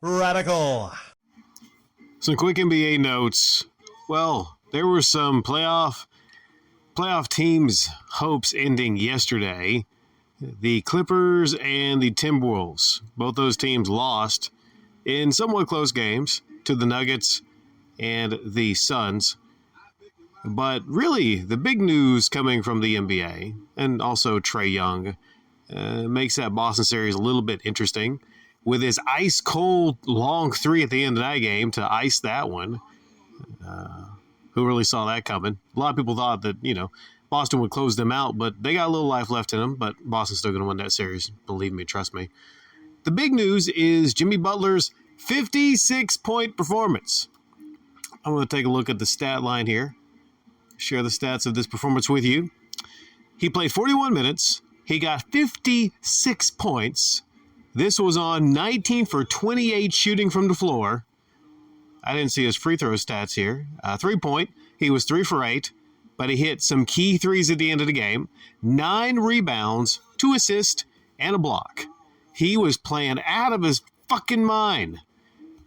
Radical. Some quick NBA notes. Well, there were some playoff teams' hopes ending yesterday. The Clippers and the Timberwolves. Both those teams lost in somewhat close games to the Nuggets and the Suns. But really, the big news coming from the NBA, and also Trae Young, makes that Boston series a little bit interesting. With his ice-cold long three at the end of that game to ice that one. Who really saw that coming? A lot of people thought that, Boston would close them out, but they got a little life left in them, but Boston's still going to win that series. Believe me, trust me. The big news is Jimmy Butler's 56-point performance. I'm going to take a look at the stat line here. Share the stats of this performance with you. He played 41 minutes. He got 56 points. This was on 19 for 28 shooting from the floor. I didn't see his free throw stats here. 3-point, he was 3 for 8, but he hit some key threes at the end of the game. 9 rebounds, 2 assists, and a block. He was playing out of his fucking mind.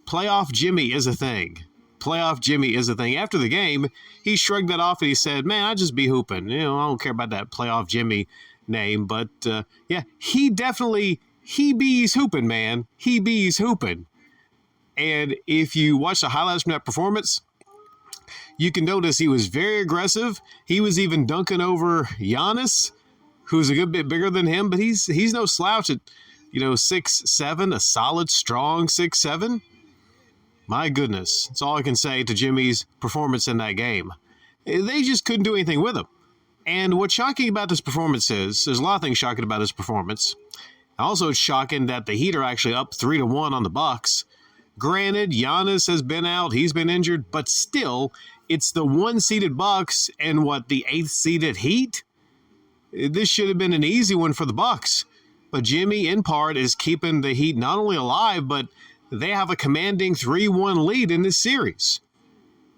Playoff Jimmy is a thing. Playoff Jimmy is a thing. After the game, he shrugged that off and he said, man, I just be hooping. I don't care about that Playoff Jimmy name. But, he bees hooping, man. He bees hooping. And if you watch the highlights from that performance, you can notice he was very aggressive. He was even dunking over Giannis, who's a good bit bigger than him, but he's no slouch at, 6'7", a solid, strong 6'7". My goodness. That's all I can say to Jimmy's performance in that game. They just couldn't do anything with him. And what's shocking about this performance is, there's a lot of things shocking about this performance. Also, it's shocking that the Heat are actually up 3-1 on the Bucks. Granted, Giannis has been out, he's been injured, but still, it's the 1-seeded Bucks and the 8th-seeded Heat? This should have been an easy one for the Bucks. But Jimmy, in part, is keeping the Heat not only alive, but they have a commanding 3-1 lead in this series.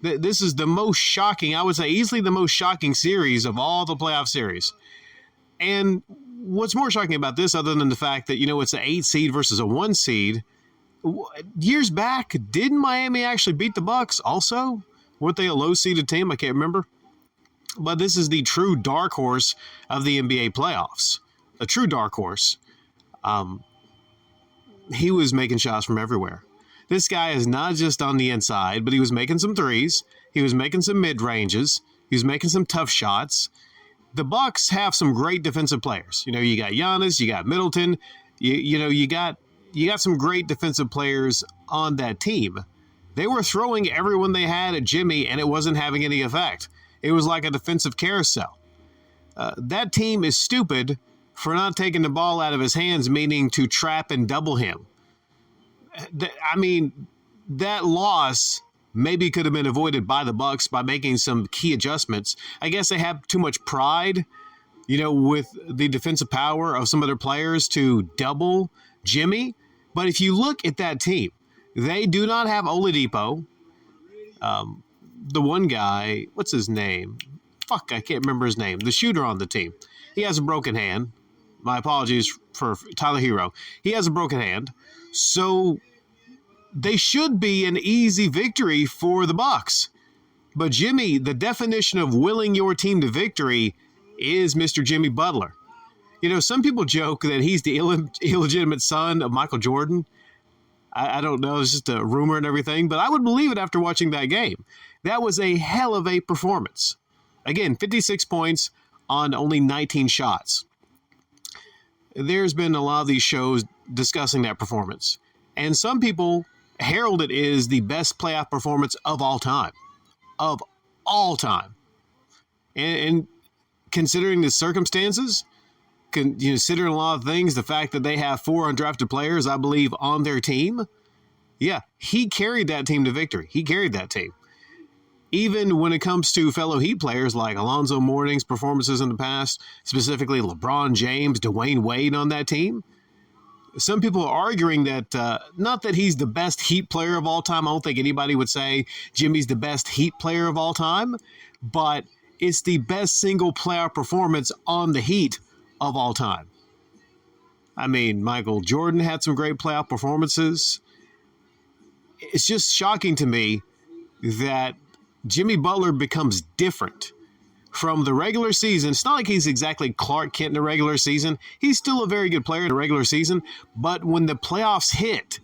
This is the most shocking, I would say easily the most shocking series of all the playoff series. And what's more shocking about this, other than the fact that, it's an 8 seed versus a 1 seed, years back, didn't Miami actually beat the Bucks also? Weren't they a low-seeded team? I can't remember. But this is the true dark horse of the NBA playoffs. A true dark horse. He was making shots from everywhere. This guy is not just on the inside, but he was making some threes. He was making some mid-ranges. He was making some tough shots. The Bucks have some great defensive players. You got Giannis, you got Middleton. You got some great defensive players on that team. They were throwing everyone they had at Jimmy, and it wasn't having any effect. It was like a defensive carousel. That team is stupid for not taking the ball out of his hands, meaning to trap and double him. That loss maybe could have been avoided by the Bucks by making some key adjustments. I guess they have too much pride, with the defensive power of some of their players to double Jimmy. But if you look at that team, they do not have Oladipo. The one guy, what's his name? I can't remember his name. The shooter on the team. He has a broken hand. My apologies for Tyler Hero. He has a broken hand. So they should be an easy victory for the Bucks. But Jimmy, the definition of willing your team to victory is Mr. Jimmy Butler. Some people joke that he's the illegitimate son of Michael Jordan. I don't know, it's just a rumor and everything, but I would believe it after watching that game. That was a hell of a performance. Again, 56 points on only 19 shots. There's been a lot of these shows discussing that performance. And some people herald it as the best playoff performance of all time. Of all time. And considering the circumstances, considering a lot of things, the fact that they have 4 undrafted players, I believe, on their team, he carried that team to victory. He carried that team. Even when it comes to fellow Heat players like Alonzo Mourning's performances in the past, specifically LeBron James, Dwayne Wade on that team, some people are arguing that, not that he's the best Heat player of all time. I don't think anybody would say Jimmy's the best Heat player of all time, but it's the best single playoff performance on the Heat of all time. Michael Jordan had some great playoff performances. it's just shocking to me that Jimmy Butler becomes different from the regular season. It's not like he's exactly Clark Kent in the regular season. He's still a very good player in the regular season. But when the playoffs hit,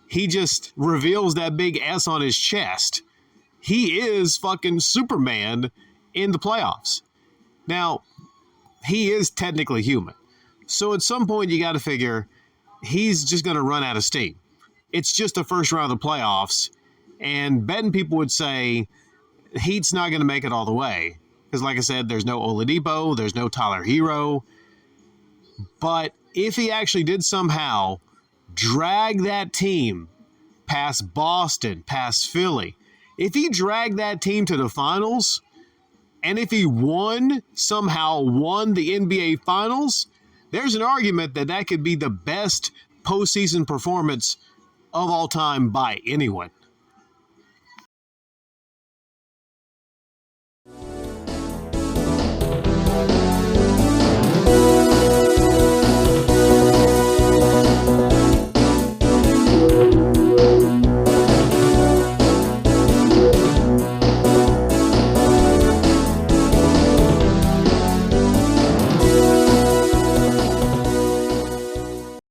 he just reveals that big S on his chest. He is fucking Superman in the playoffs. Now, he is technically human. So at some point, you got to figure he's just going to run out of steam. It's just the first round of the playoffs. And betting people would say Heat's not going to make it all the way. Because like I said, there's no Oladipo, there's no Tyler Hero. But if he actually did somehow drag that team past Boston, past Philly, if he dragged that team to the finals, and if he somehow won the NBA Finals, there's an argument that that could be the best postseason performance of all time by anyone.